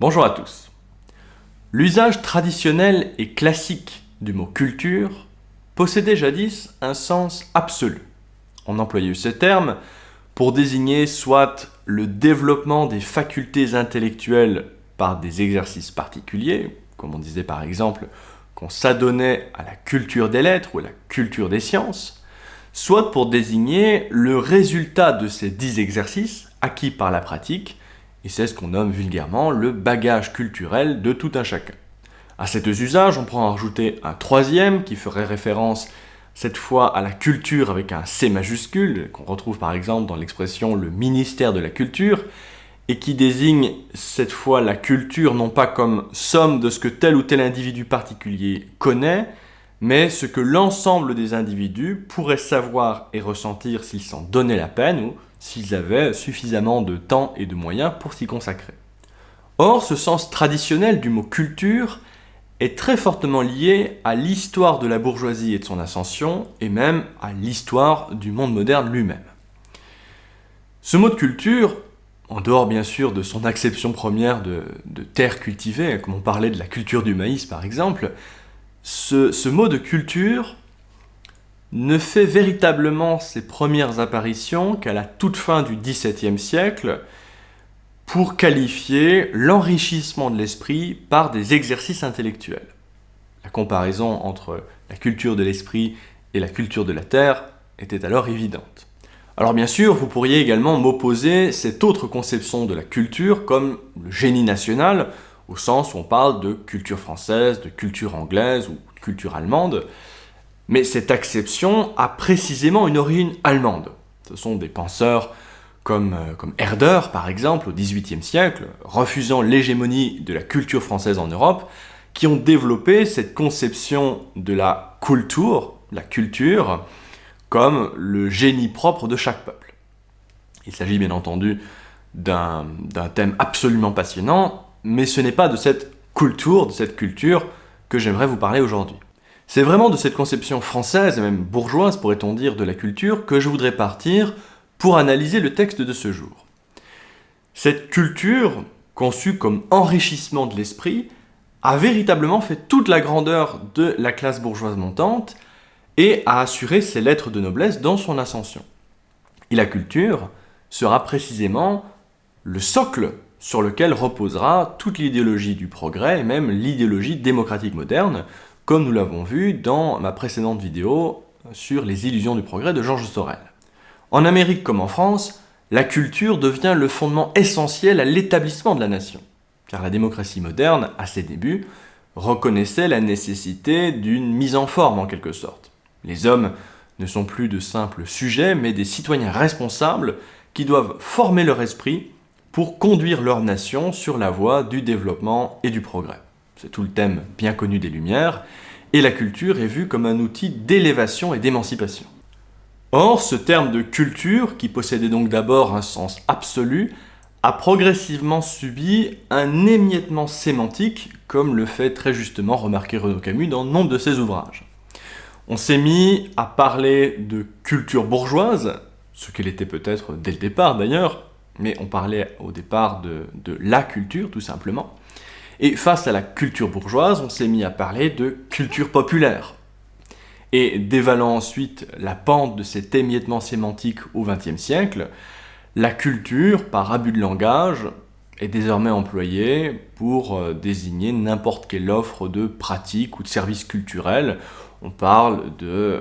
Bonjour à tous. L'usage traditionnel et classique du mot culture possédait jadis un sens absolu. On employait ce terme pour désigner soit le développement des facultés intellectuelles par des exercices particuliers, comme on disait par exemple qu'on s'adonnait à la culture des lettres ou à la culture des sciences, soit pour désigner le résultat de ces 10 exercices acquis par la pratique, et c'est ce qu'on nomme vulgairement le bagage culturel de tout un chacun. À cet usage, on pourra en rajouter un troisième qui ferait référence cette fois à la culture avec un C majuscule, qu'on retrouve par exemple dans l'expression le ministère de la culture, et qui désigne cette fois la culture non pas comme somme de ce que tel ou tel individu particulier connaît, mais ce que l'ensemble des individus pourraient savoir et ressentir s'ils s'en donnaient la peine ou s'ils avaient suffisamment de temps et de moyens pour s'y consacrer. Or, ce sens traditionnel du mot culture est très fortement lié à l'histoire de la bourgeoisie et de son ascension, et même à l'histoire du monde moderne lui-même. Ce mot de culture, en dehors bien sûr de son acception première de terre cultivée, comme on parlait de la culture du maïs par exemple, ce mot de culture ne fait véritablement ses premières apparitions qu'à la toute fin du XVIIe siècle pour qualifier l'enrichissement de l'esprit par des exercices intellectuels. La comparaison entre la culture de l'esprit et la culture de la terre était alors évidente. Alors bien sûr, vous pourriez également m'opposer cette autre conception de la culture comme le génie national, au sens où on parle de culture française, de culture anglaise ou de culture allemande, mais cette acception a précisément une origine allemande. Ce sont des penseurs comme Herder, par exemple, au XVIIIe siècle, refusant l'hégémonie de la culture française en Europe, qui ont développé cette conception de la Kultur, la culture, comme le génie propre de chaque peuple. Il s'agit bien entendu d'un thème absolument passionnant, mais ce n'est pas de cette Kultur, de cette culture, que j'aimerais vous parler aujourd'hui. C'est vraiment de cette conception française, et même bourgeoise pourrait-on dire, de la culture, que je voudrais partir pour analyser le texte de ce jour. Cette culture, conçue comme enrichissement de l'esprit, a véritablement fait toute la grandeur de la classe bourgeoise montante et a assuré ses lettres de noblesse dans son ascension. Et la culture sera précisément le socle sur lequel reposera toute l'idéologie du progrès et même l'idéologie démocratique moderne, comme nous l'avons vu dans ma précédente vidéo sur les illusions du progrès de Georges Sorel. En Amérique comme en France, la culture devient le fondement essentiel à l'établissement de la nation, car la démocratie moderne, à ses débuts, reconnaissait la nécessité d'une mise en forme en quelque sorte. Les hommes ne sont plus de simples sujets, mais des citoyens responsables qui doivent former leur esprit pour conduire leur nation sur la voie du développement et du progrès. C'est tout le thème bien connu des Lumières, et la culture est vue comme un outil d'élévation et d'émancipation. Or, ce terme de culture, qui possédait donc d'abord un sens absolu, a progressivement subi un émiettement sémantique, comme le fait très justement remarquer Renaud Camus dans nombre de ses ouvrages. On s'est mis à parler de culture bourgeoise, ce qu'elle était peut-être dès le départ d'ailleurs, mais on parlait au départ de la culture tout simplement. Et face à la culture bourgeoise, on s'est mis à parler de culture populaire. Et dévalant ensuite la pente de cet émiettement sémantique au XXe siècle, la culture, par abus de langage, est désormais employée pour désigner n'importe quelle offre de pratique ou de service culturel. On parle de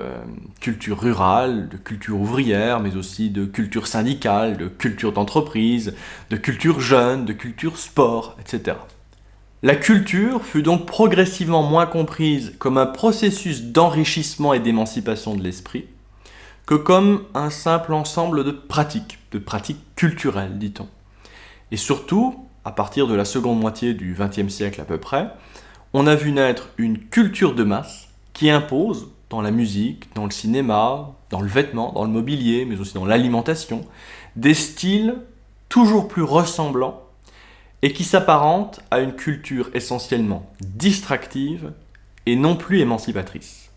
culture rurale, de culture ouvrière, mais aussi de culture syndicale, de culture d'entreprise, de culture jeune, de culture sport, etc. La culture fut donc progressivement moins comprise comme un processus d'enrichissement et d'émancipation de l'esprit que comme un simple ensemble de pratiques culturelles, dit-on. Et surtout, à partir de la seconde moitié du XXe siècle à peu près, on a vu naître une culture de masse qui impose, dans la musique, dans le cinéma, dans le vêtement, dans le mobilier, mais aussi dans l'alimentation, des styles toujours plus ressemblants et qui s'apparente à une culture essentiellement distractive et non plus émancipatrice.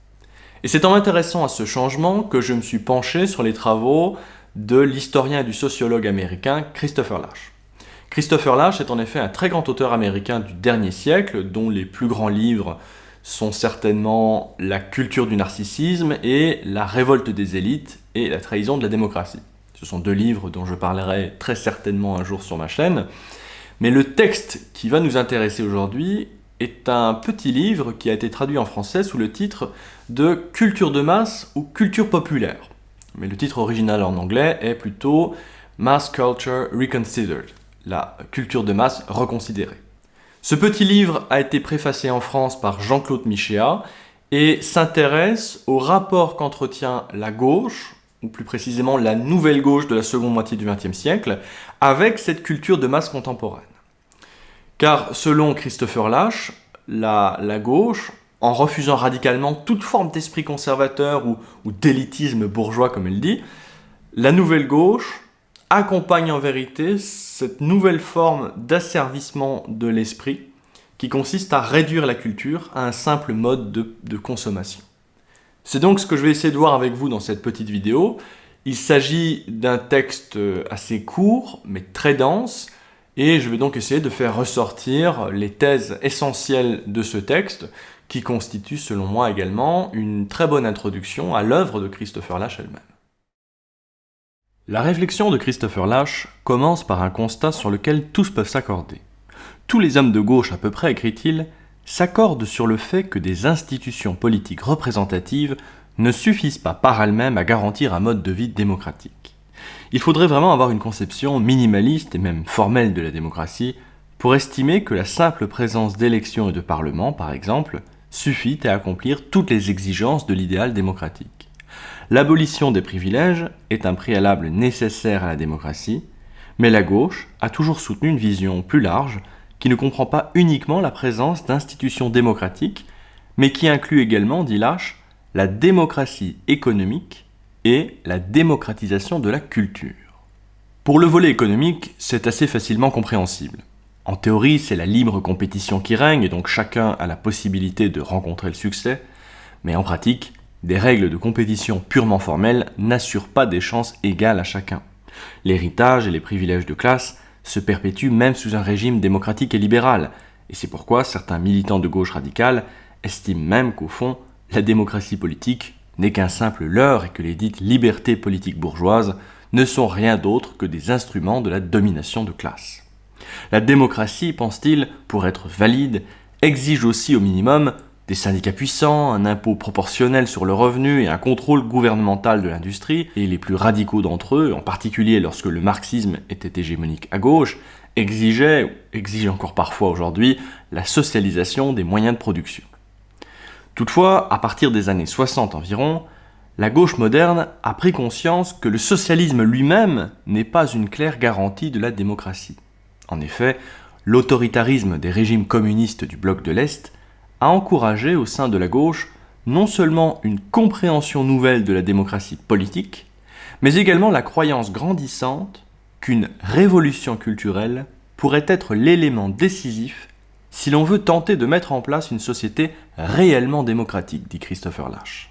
Et c'est en m'intéressant à ce changement que je me suis penché sur les travaux de l'historien et du sociologue américain Christopher Lasch. Christopher Lasch est en effet un très grand auteur américain du dernier siècle, dont les plus grands livres sont certainement La culture du narcissisme et La révolte des élites et La trahison de la démocratie. Ce sont 2 livres dont je parlerai très certainement un jour sur ma chaîne. Mais le texte qui va nous intéresser aujourd'hui est un petit livre qui a été traduit en français sous le titre de « Culture de masse » ou « Culture populaire ». Mais le titre original en anglais est plutôt « Mass Culture Reconsidered », la culture de masse reconsidérée. Ce petit livre a été préfacé en France par Jean-Claude Michéa et s'intéresse au rapport qu'entretient la gauche, ou plus précisément la nouvelle gauche de la seconde moitié du XXe siècle, avec cette culture de masse contemporaine. Car selon Christopher Lasch, la gauche, en refusant radicalement toute forme d'esprit conservateur ou d'élitisme bourgeois comme elle dit, la nouvelle gauche accompagne en vérité cette nouvelle forme d'asservissement de l'esprit qui consiste à réduire la culture à un simple mode de consommation. C'est donc ce que je vais essayer de voir avec vous dans cette petite vidéo. Il s'agit d'un texte assez court mais très dense et je vais donc essayer de faire ressortir les thèses essentielles de ce texte qui constitue selon moi également une très bonne introduction à l'œuvre de Christopher Lasch elle-même. La réflexion de Christopher Lasch commence par un constat sur lequel tous peuvent s'accorder. Tous les hommes de gauche à peu près, écrit-il, s'accordent sur le fait que des institutions politiques représentatives ne suffisent pas par elles-mêmes à garantir un mode de vie démocratique. Il faudrait vraiment avoir une conception minimaliste et même formelle de la démocratie pour estimer que la simple présence d'élections et de parlements, par exemple, suffit à accomplir toutes les exigences de l'idéal démocratique. L'abolition des privilèges est un préalable nécessaire à la démocratie, mais la gauche a toujours soutenu une vision plus large qui ne comprend pas uniquement la présence d'institutions démocratiques, mais qui inclut également, dit Lasch, la démocratie économique et la démocratisation de la culture. Pour le volet économique, c'est assez facilement compréhensible. En théorie, c'est la libre compétition qui règne et donc chacun a la possibilité de rencontrer le succès, mais en pratique, des règles de compétition purement formelles n'assurent pas des chances égales à chacun. L'héritage et les privilèges de classe se perpétuent même sous un régime démocratique et libéral, et c'est pourquoi certains militants de gauche radicale estiment même qu'au fond, la démocratie politique n'est qu'un simple leurre et que les dites libertés politiques bourgeoises ne sont rien d'autre que des instruments de la domination de classe. La démocratie, pense-t-il, pour être valide, exige aussi au minimum des syndicats puissants, un impôt proportionnel sur le revenu et un contrôle gouvernemental de l'industrie, et les plus radicaux d'entre eux, en particulier lorsque le marxisme était hégémonique à gauche, exigent encore parfois aujourd'hui, la socialisation des moyens de production. Toutefois, à partir des années 60 environ, la gauche moderne a pris conscience que le socialisme lui-même n'est pas une claire garantie de la démocratie. En effet, l'autoritarisme des régimes communistes du bloc de l'Est a encouragé au sein de la gauche non seulement une compréhension nouvelle de la démocratie politique, mais également la croyance grandissante qu'une révolution culturelle pourrait être l'élément décisif si l'on veut tenter de mettre en place une société réellement démocratique, dit Christopher Lasch.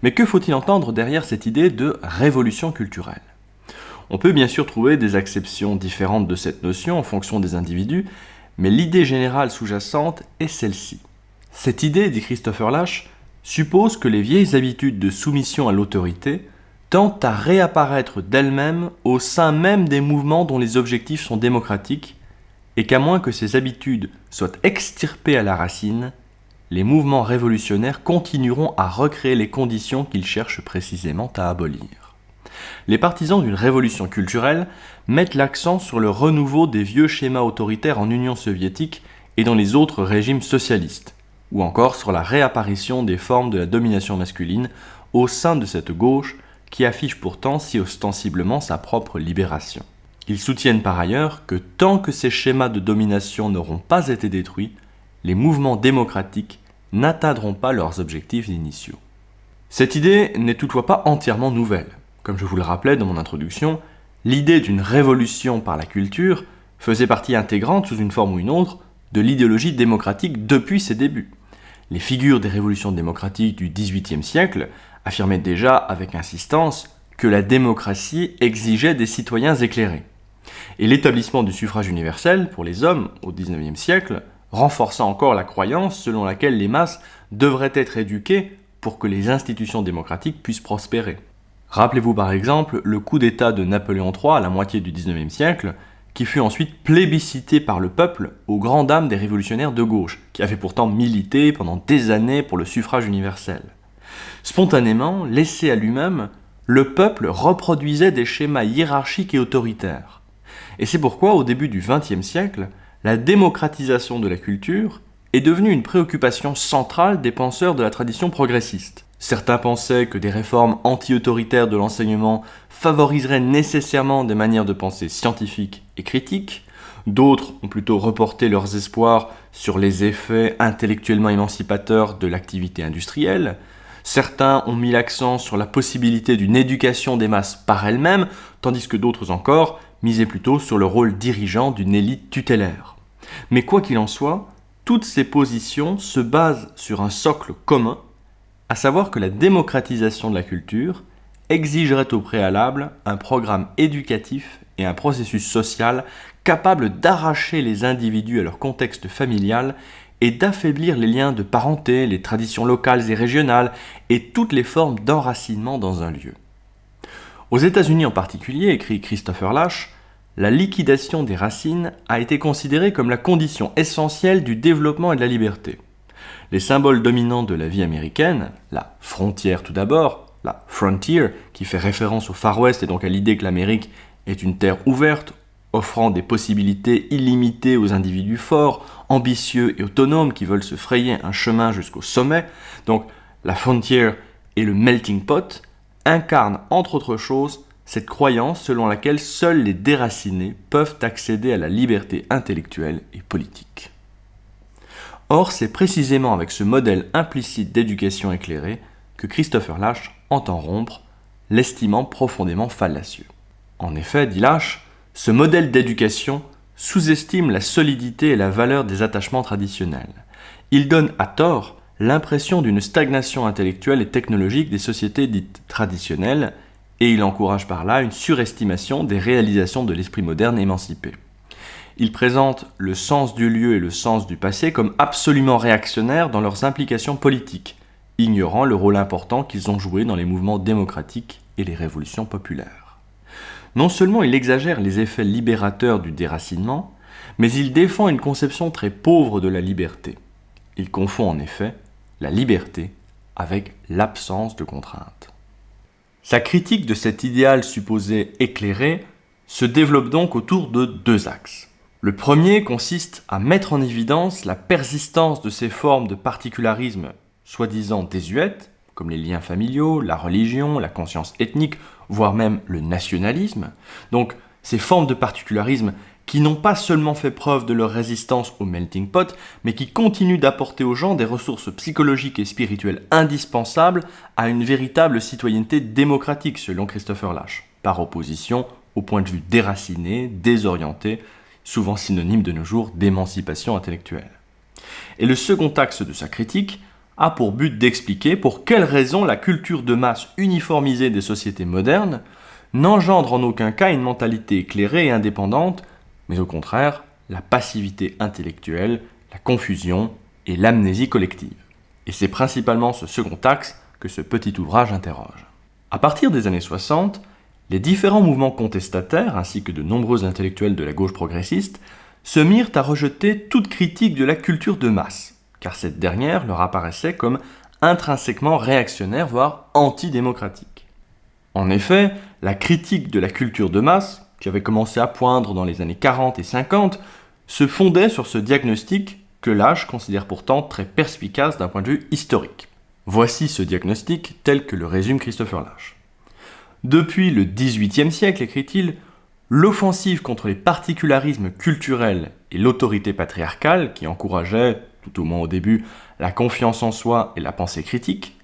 Mais que faut-il entendre derrière cette idée de révolution culturelle ? On peut bien sûr trouver des acceptions différentes de cette notion en fonction des individus, mais l'idée générale sous-jacente est celle-ci. Cette idée, dit Christopher Lasch, suppose que les vieilles habitudes de soumission à l'autorité tendent à réapparaître d'elles-mêmes au sein même des mouvements dont les objectifs sont démocratiques, et qu'à moins que ces habitudes soient extirpées à la racine, les mouvements révolutionnaires continueront à recréer les conditions qu'ils cherchent précisément à abolir. Les partisans d'une révolution culturelle mettent l'accent sur le renouveau des vieux schémas autoritaires en Union soviétique et dans les autres régimes socialistes, ou encore sur la réapparition des formes de la domination masculine au sein de cette gauche qui affiche pourtant si ostensiblement sa propre libération. Ils soutiennent par ailleurs que tant que ces schémas de domination n'auront pas été détruits, les mouvements démocratiques n'atteindront pas leurs objectifs initiaux. Cette idée n'est toutefois pas entièrement nouvelle. Comme je vous le rappelais dans mon introduction, l'idée d'une révolution par la culture faisait partie intégrante, sous une forme ou une autre, de l'idéologie démocratique depuis ses débuts. Les figures des révolutions démocratiques du XVIIIe siècle affirmaient déjà avec insistance que la démocratie exigeait des citoyens éclairés. Et l'établissement du suffrage universel pour les hommes au XIXe siècle renforça encore la croyance selon laquelle les masses devraient être éduquées pour que les institutions démocratiques puissent prospérer. Rappelez-vous par exemple le coup d'État de Napoléon III à la moitié du XIXe siècle, qui fut ensuite plébiscité par le peuple aux grandes dames des révolutionnaires de gauche, qui avaient pourtant milité pendant des années pour le suffrage universel. Spontanément, laissé à lui-même, le peuple reproduisait des schémas hiérarchiques et autoritaires. Et c'est pourquoi, au début du XXe siècle, la démocratisation de la culture est devenue une préoccupation centrale des penseurs de la tradition progressiste. Certains pensaient que des réformes anti-autoritaires de l'enseignement favoriseraient nécessairement des manières de penser scientifiques et critiques. D'autres ont plutôt reporté leurs espoirs sur les effets intellectuellement émancipateurs de l'activité industrielle. Certains ont mis l'accent sur la possibilité d'une éducation des masses par elles-mêmes, tandis que d'autres encore misaient plutôt sur le rôle dirigeant d'une élite tutélaire. Mais quoi qu'il en soit, toutes ces positions se basent sur un socle commun, à savoir que la démocratisation de la culture exigerait au préalable un programme éducatif et un processus social capable d'arracher les individus à leur contexte familial et d'affaiblir les liens de parenté, les traditions locales et régionales et toutes les formes d'enracinement dans un lieu. Aux États-Unis en particulier, écrit Christopher Lasch, la liquidation des racines a été considérée comme la condition essentielle du développement et de la liberté. Les symboles dominants de la vie américaine, la frontière tout d'abord, la frontier, qui fait référence au Far West et donc à l'idée que l'Amérique est une terre ouverte, offrant des possibilités illimitées aux individus forts, ambitieux et autonomes qui veulent se frayer un chemin jusqu'au sommet. Donc la frontier et le melting pot incarnent entre autres choses cette croyance selon laquelle seuls les déracinés peuvent accéder à la liberté intellectuelle et politique. Or, c'est précisément avec ce modèle implicite d'éducation éclairée que Christopher Lasch entend rompre, l'estimant profondément fallacieux. En effet, dit Lasch, ce modèle d'éducation sous-estime la solidité et la valeur des attachements traditionnels. Il donne à tort l'impression d'une stagnation intellectuelle et technologique des sociétés dites traditionnelles, et il encourage par là une surestimation des réalisations de l'esprit moderne émancipé. Il présente le sens du lieu et le sens du passé comme absolument réactionnaires dans leurs implications politiques, ignorant le rôle important qu'ils ont joué dans les mouvements démocratiques et les révolutions populaires. Non seulement il exagère les effets libérateurs du déracinement, mais il défend une conception très pauvre de la liberté. Il confond en effet la liberté avec l'absence de contraintes. Sa critique de cet idéal supposé éclairé se développe donc autour de deux axes. Le premier consiste à mettre en évidence la persistance de ces formes de particularisme soi-disant désuètes, comme les liens familiaux, la religion, la conscience ethnique, voire même le nationalisme. Donc ces formes de particularisme qui n'ont pas seulement fait preuve de leur résistance au melting pot, mais qui continuent d'apporter aux gens des ressources psychologiques et spirituelles indispensables à une véritable citoyenneté démocratique, selon Christopher Lasch, par opposition au point de vue déraciné, désorienté, souvent synonyme de nos jours d'émancipation intellectuelle. Et le second axe de sa critique a pour but d'expliquer pour quelles raisons la culture de masse uniformisée des sociétés modernes n'engendre en aucun cas une mentalité éclairée et indépendante, mais au contraire la passivité intellectuelle, la confusion et l'amnésie collective. Et c'est principalement ce second axe que ce petit ouvrage interroge. À partir des années 60, les différents mouvements contestataires, ainsi que de nombreux intellectuels de la gauche progressiste, se mirent à rejeter toute critique de la culture de masse, car cette dernière leur apparaissait comme intrinsèquement réactionnaire, voire antidémocratique. En effet, la critique de la culture de masse, qui avait commencé à poindre dans les années 40 et 50, se fondait sur ce diagnostic que Lasch considère pourtant très perspicace d'un point de vue historique. Voici ce diagnostic tel que le résume Christopher Lasch. Depuis le XVIIIe siècle, écrit-il, l'offensive contre les particularismes culturels et l'autorité patriarcale, qui encourageait, tout au moins au début, la confiance en soi et la pensée critique,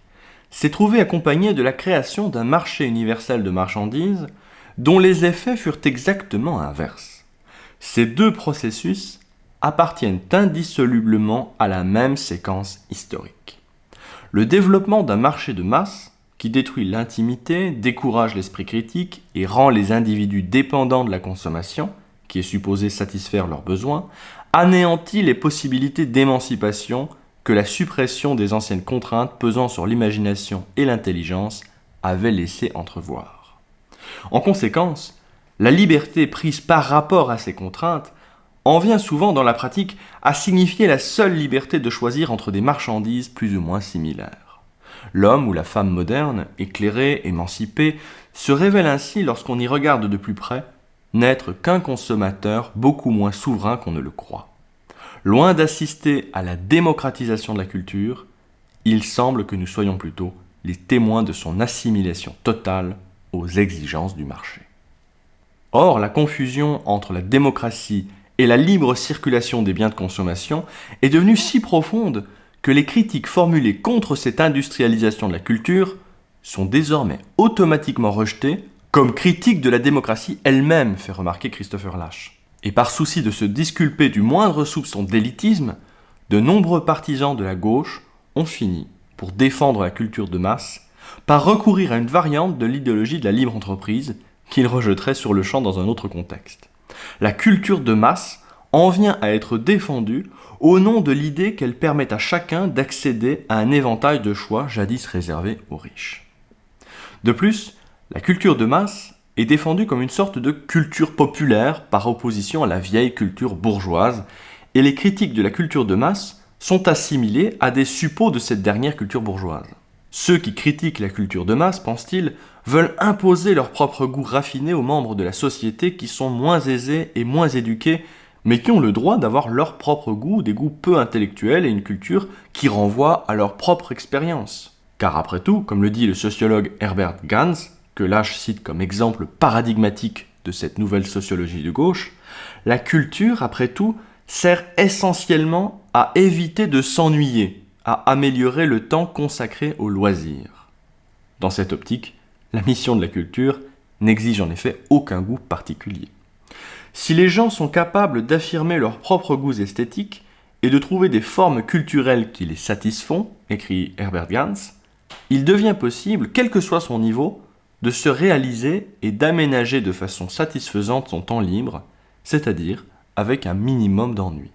s'est trouvée accompagnée de la création d'un marché universel de marchandises dont les effets furent exactement inverses. Ces deux processus appartiennent indissolublement à la même séquence historique. Le développement d'un marché de masse qui détruit l'intimité, décourage l'esprit critique et rend les individus dépendants de la consommation, qui est supposée satisfaire leurs besoins, anéantit les possibilités d'émancipation que la suppression des anciennes contraintes pesant sur l'imagination et l'intelligence avait laissé entrevoir. En conséquence, la liberté prise par rapport à ces contraintes en vient souvent dans la pratique à signifier la seule liberté de choisir entre des marchandises plus ou moins similaires. L'homme ou la femme moderne, éclairé, émancipé, se révèle ainsi lorsqu'on y regarde de plus près, n'être qu'un consommateur beaucoup moins souverain qu'on ne le croit. Loin d'assister à la démocratisation de la culture, il semble que nous soyons plutôt les témoins de son assimilation totale aux exigences du marché. Or, la confusion entre la démocratie et la libre circulation des biens de consommation est devenue si profonde que les critiques formulées contre cette industrialisation de la culture sont désormais automatiquement rejetées comme critiques de la démocratie elle-même, fait remarquer Christopher Lasch. Et par souci de se disculper du moindre soupçon d'élitisme, de nombreux partisans de la gauche ont fini, pour défendre la culture de masse, par recourir à une variante de l'idéologie de la libre entreprise qu'ils rejetteraient sur le champ dans un autre contexte. La culture de masse en vient à être défendue au nom de l'idée qu'elle permet à chacun d'accéder à un éventail de choix jadis réservé aux riches. De plus, la culture de masse est défendue comme une sorte de culture populaire par opposition à la vieille culture bourgeoise, et les critiques de la culture de masse sont assimilés à des suppôts de cette dernière culture bourgeoise. Ceux qui critiquent la culture de masse, pense-t-il, veulent imposer leur propre goût raffiné aux membres de la société qui sont moins aisés et moins éduqués, mais qui ont le droit d'avoir leur propre goût, des goûts peu intellectuels et une culture qui renvoie à leur propre expérience. Car après tout, comme le dit le sociologue Herbert Gans, que Lasch cite comme exemple paradigmatique de cette nouvelle sociologie de gauche, la culture, après tout, sert essentiellement à éviter de s'ennuyer, à améliorer le temps consacré aux loisirs. Dans cette optique, la mission de la culture n'exige en effet aucun goût particulier. Si les gens sont capables d'affirmer leurs propres goûts esthétiques et de trouver des formes culturelles qui les satisfont, écrit Herbert Gans, il devient possible, quel que soit son niveau, de se réaliser et d'aménager de façon satisfaisante son temps libre, c'est-à-dire avec un minimum d'ennui.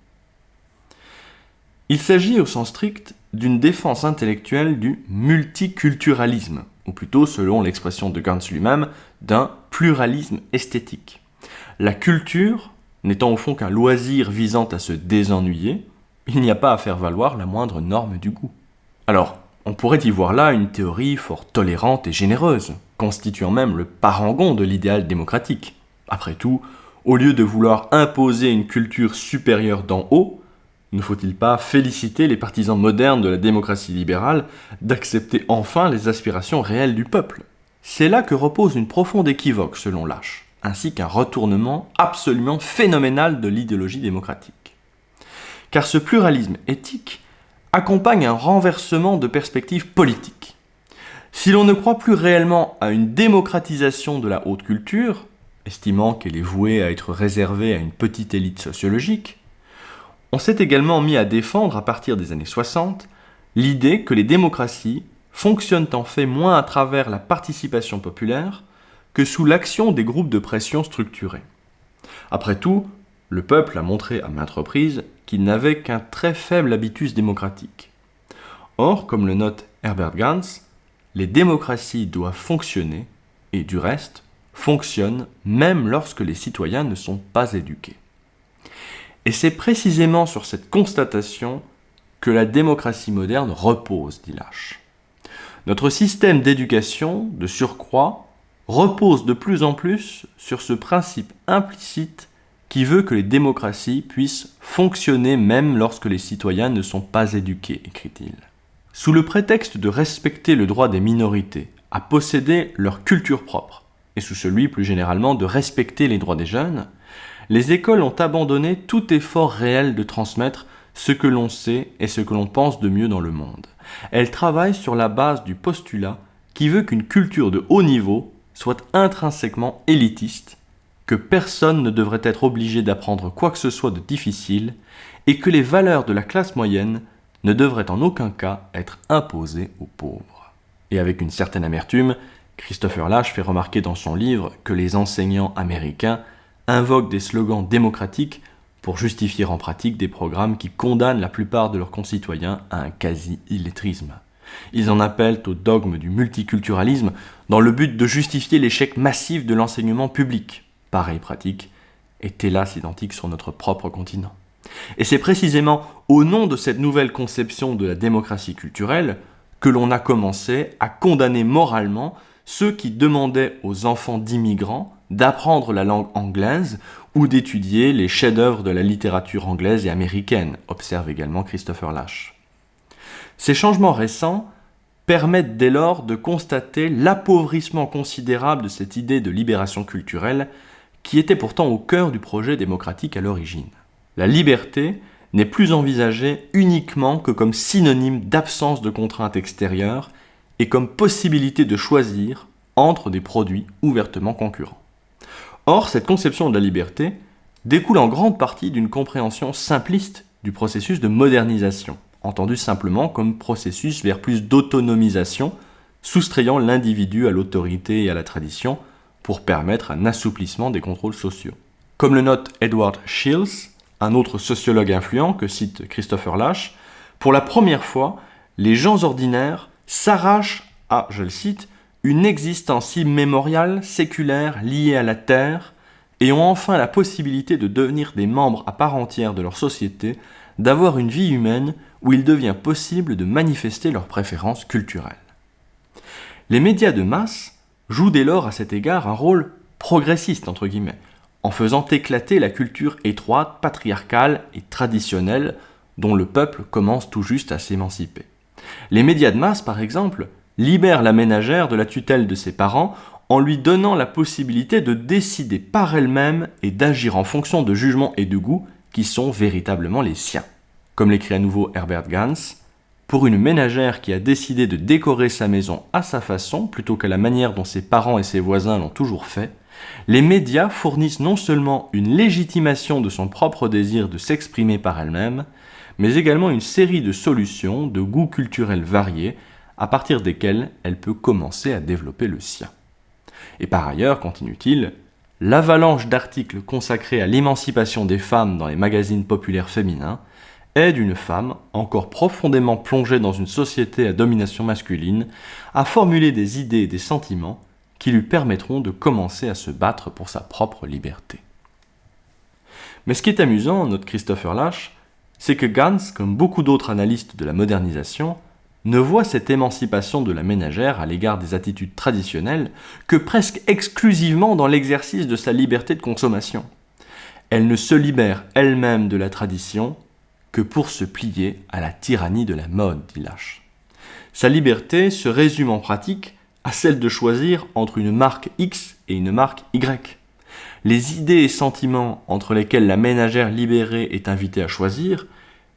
Il s'agit au sens strict d'une défense intellectuelle du multiculturalisme, ou plutôt, selon l'expression de Gans lui-même, d'un pluralisme esthétique. La culture, n'étant au fond qu'un loisir visant à se désennuyer, il n'y a pas à faire valoir la moindre norme du goût. Alors, on pourrait y voir là une théorie fort tolérante et généreuse, constituant même le parangon de l'idéal démocratique. Après tout, au lieu de vouloir imposer une culture supérieure d'en haut, ne faut-il pas féliciter les partisans modernes de la démocratie libérale d'accepter enfin les aspirations réelles du peuple? C'est là que repose une profonde équivoque selon Lasch, ainsi qu'un retournement absolument phénoménal de l'idéologie démocratique. Car ce pluralisme éthique accompagne un renversement de perspective politique. Si l'on ne croit plus réellement à une démocratisation de la haute culture, estimant qu'elle est vouée à être réservée à une petite élite sociologique, on s'est également mis à défendre à partir des années 60 l'idée que les démocraties fonctionnent en fait moins à travers la participation populaire que sous l'action des groupes de pression structurés. Après tout, le peuple a montré à maintes reprises qu'il n'avait qu'un très faible habitus démocratique. Or, comme le note Herbert Gans, les démocraties doivent fonctionner, et du reste, fonctionnent même lorsque les citoyens ne sont pas éduqués. Et c'est précisément sur cette constatation que la démocratie moderne repose, dit Lasch. Notre système d'éducation, de surcroît, repose de plus en plus sur ce principe implicite qui veut que les démocraties puissent fonctionner même lorsque les citoyens ne sont pas éduqués, écrit-il. Sous le prétexte de respecter le droit des minorités à posséder leur culture propre, et sous celui plus généralement de respecter les droits des jeunes, les écoles ont abandonné tout effort réel de transmettre ce que l'on sait et ce que l'on pense de mieux dans le monde. Elles travaillent sur la base du postulat qui veut qu'une culture de haut niveau soit intrinsèquement élitiste, que personne ne devrait être obligé d'apprendre quoi que ce soit de difficile et que les valeurs de la classe moyenne ne devraient en aucun cas être imposées aux pauvres. Et avec une certaine amertume, Christopher Lasch fait remarquer dans son livre que les enseignants américains invoquent des slogans démocratiques pour justifier en pratique des programmes qui condamnent la plupart de leurs concitoyens à un quasi-illettrisme. Ils en appellent au dogme du multiculturalisme dans le but de justifier l'échec massif de l'enseignement public. Pareille pratique est hélas identique sur notre propre continent. Et c'est précisément au nom de cette nouvelle conception de la démocratie culturelle que l'on a commencé à condamner moralement ceux qui demandaient aux enfants d'immigrants d'apprendre la langue anglaise ou d'étudier les chefs-d'œuvre de la littérature anglaise et américaine, observe également Christopher Lasch. Ces changements récents permettent dès lors de constater l'appauvrissement considérable de cette idée de libération culturelle qui était pourtant au cœur du projet démocratique à l'origine. La liberté n'est plus envisagée uniquement que comme synonyme d'absence de contraintes extérieures et comme possibilité de choisir entre des produits ouvertement concurrents. Or, cette conception de la liberté découle en grande partie d'une compréhension simpliste du processus de modernisation, entendu simplement comme processus vers plus d'autonomisation, soustrayant l'individu à l'autorité et à la tradition pour permettre un assouplissement des contrôles sociaux. Comme le note Edward Shields, un autre sociologue influent que cite Christopher Lasch, pour la première fois, les gens ordinaires s'arrachent à, je le cite, une existence immémoriale, séculaire, liée à la terre, et ont enfin la possibilité de devenir des membres à part entière de leur société, d'avoir une vie humaine où il devient possible de manifester leurs préférences culturelles. Les médias de masse jouent dès lors à cet égard un rôle progressiste, entre guillemets, en faisant éclater la culture étroite, patriarcale et traditionnelle dont le peuple commence tout juste à s'émanciper. Les médias de masse, par exemple, libèrent la ménagère de la tutelle de ses parents en lui donnant la possibilité de décider par elle-même et d'agir en fonction de jugements et de goûts qui sont véritablement les siens. Comme l'écrit à nouveau Herbert Gans, pour une ménagère qui a décidé de décorer sa maison à sa façon plutôt qu'à la manière dont ses parents et ses voisins l'ont toujours fait, les médias fournissent non seulement une légitimation de son propre désir de s'exprimer par elle-même, mais également une série de solutions de goûts culturels variés à partir desquels elle peut commencer à développer le sien. Et par ailleurs, continue-t-il, l'avalanche d'articles consacrés à l'émancipation des femmes dans les magazines populaires féminins aide une femme, encore profondément plongée dans une société à domination masculine, à formuler des idées et des sentiments qui lui permettront de commencer à se battre pour sa propre liberté. Mais ce qui est amusant, note Christopher Lasch, c'est que Gans, comme beaucoup d'autres analystes de la modernisation, ne voit cette émancipation de la ménagère à l'égard des attitudes traditionnelles que presque exclusivement dans l'exercice de sa liberté de consommation. Elle ne se libère elle-même de la tradition que pour se plier à la tyrannie de la mode, dit Lasch. Sa liberté se résume en pratique à celle de choisir entre une marque X et une marque Y. Les idées et sentiments entre lesquels la ménagère libérée est invitée à choisir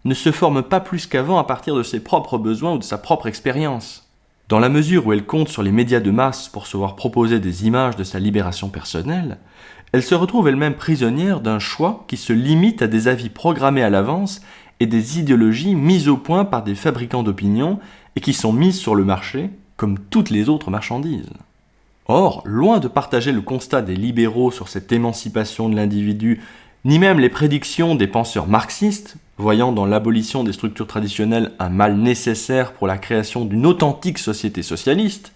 ne se forment pas plus qu'avant à partir de ses propres besoins ou de sa propre expérience. Dans la mesure où elle compte sur les médias de masse pour se voir proposer des images de sa libération personnelle, elle se retrouve elle-même prisonnière d'un choix qui se limite à des avis programmés à l'avance et des idéologies mises au point par des fabricants d'opinion et qui sont mises sur le marché comme toutes les autres marchandises. Or, loin de partager le constat des libéraux sur cette émancipation de l'individu, ni même les prédictions des penseurs marxistes, voyant dans l'abolition des structures traditionnelles un mal nécessaire pour la création d'une authentique société socialiste,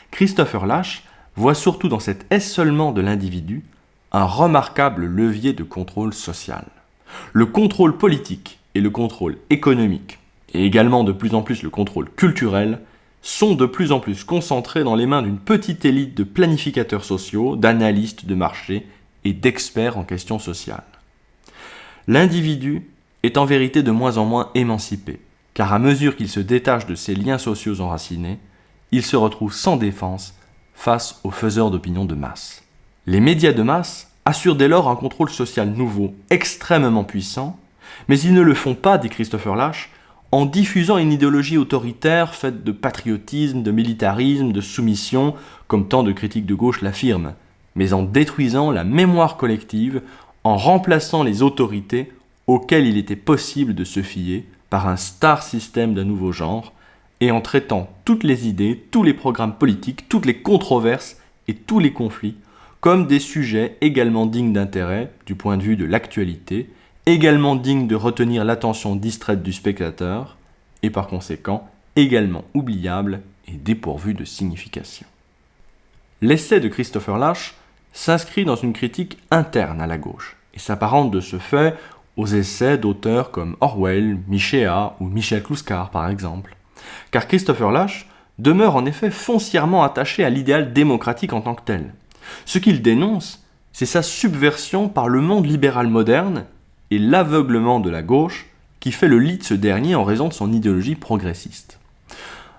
Christopher Lasch voit surtout dans cet essolement de l'individu un remarquable levier de contrôle social. Le contrôle politique et le contrôle économique, et également de plus en plus le contrôle culturel, sont de plus en plus concentrés dans les mains d'une petite élite de planificateurs sociaux, d'analystes de marché et d'experts en questions sociales. L'individu est en vérité de moins en moins émancipé, car à mesure qu'il se détache de ses liens sociaux enracinés, il se retrouve sans défense face aux faiseurs d'opinion de masse. Les médias de masse assurent dès lors un contrôle social nouveau, extrêmement puissant, mais ils ne le font pas, dit Christopher Lasch, en diffusant une idéologie autoritaire faite de patriotisme, de militarisme, de soumission, comme tant de critiques de gauche l'affirment, mais en détruisant la mémoire collective, en remplaçant les autorités auxquelles il était possible de se fier par un star système d'un nouveau genre, et en traitant toutes les idées, tous les programmes politiques, toutes les controverses et tous les conflits comme des sujets également dignes d'intérêt du point de vue de l'actualité, également dignes de retenir l'attention distraite du spectateur et par conséquent également oubliables et dépourvus de signification. L'essai de Christopher Lasch s'inscrit dans une critique interne à la gauche et s'apparente de ce fait aux essais d'auteurs comme Orwell, Michéa ou Michel Clouscar par exemple. Car Christopher Lasch demeure en effet foncièrement attaché à l'idéal démocratique en tant que tel. Ce qu'il dénonce, c'est sa subversion par le monde libéral moderne et l'aveuglement de la gauche qui fait le lit de ce dernier en raison de son idéologie progressiste.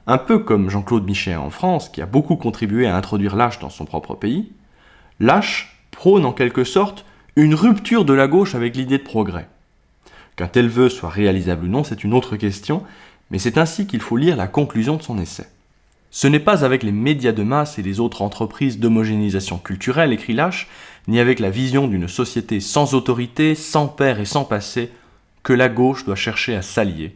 Un peu comme Jean-Claude Michéa en France, qui a beaucoup contribué à introduire Lasch dans son propre pays, Lasch prône en quelque sorte une rupture de la gauche avec l'idée de progrès. Qu'un tel vœu soit réalisable ou non, c'est une autre question, mais c'est ainsi qu'il faut lire la conclusion de son essai. Ce n'est pas avec les médias de masse et les autres entreprises d'homogénéisation culturelle, écrit Lasch, ni avec la vision d'une société sans autorité, sans père et sans passé, que la gauche doit chercher à s'allier,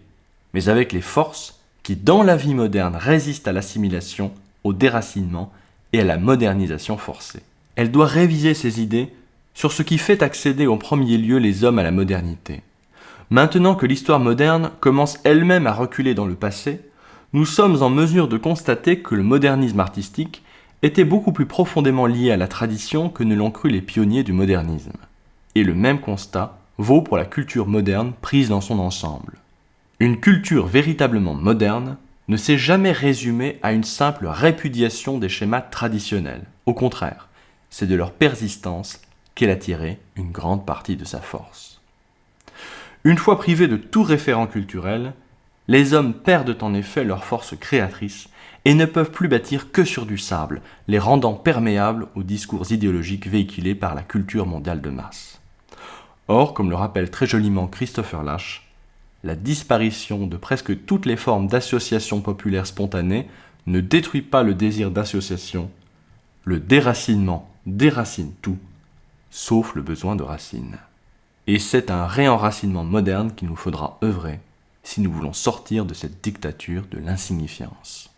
mais avec les forces qui, dans la vie moderne, résistent à l'assimilation, au déracinement et à la modernisation forcée. Elle doit réviser ses idées sur ce qui fait accéder en premier lieu les hommes à la modernité. Maintenant que l'histoire moderne commence elle-même à reculer dans le passé, nous sommes en mesure de constater que le modernisme artistique était beaucoup plus profondément lié à la tradition que ne l'ont cru les pionniers du modernisme. Et le même constat vaut pour la culture moderne prise dans son ensemble. Une culture véritablement moderne ne s'est jamais résumée à une simple répudiation des schémas traditionnels. Au contraire, c'est de leur persistance qu'elle a tiré une grande partie de sa force. Une fois privés de tout référent culturel, les hommes perdent en effet leur force créatrice et ne peuvent plus bâtir que sur du sable, les rendant perméables aux discours idéologiques véhiculés par la culture mondiale de masse. Or, comme le rappelle très joliment Christopher Lasch, la disparition de presque toutes les formes d'association populaire spontanée ne détruit pas le désir d'association. Le déracinement déracine tout, sauf le besoin de racines. Et c'est un réenracinement moderne qu'il nous faudra œuvrer si nous voulons sortir de cette dictature de l'insignifiance.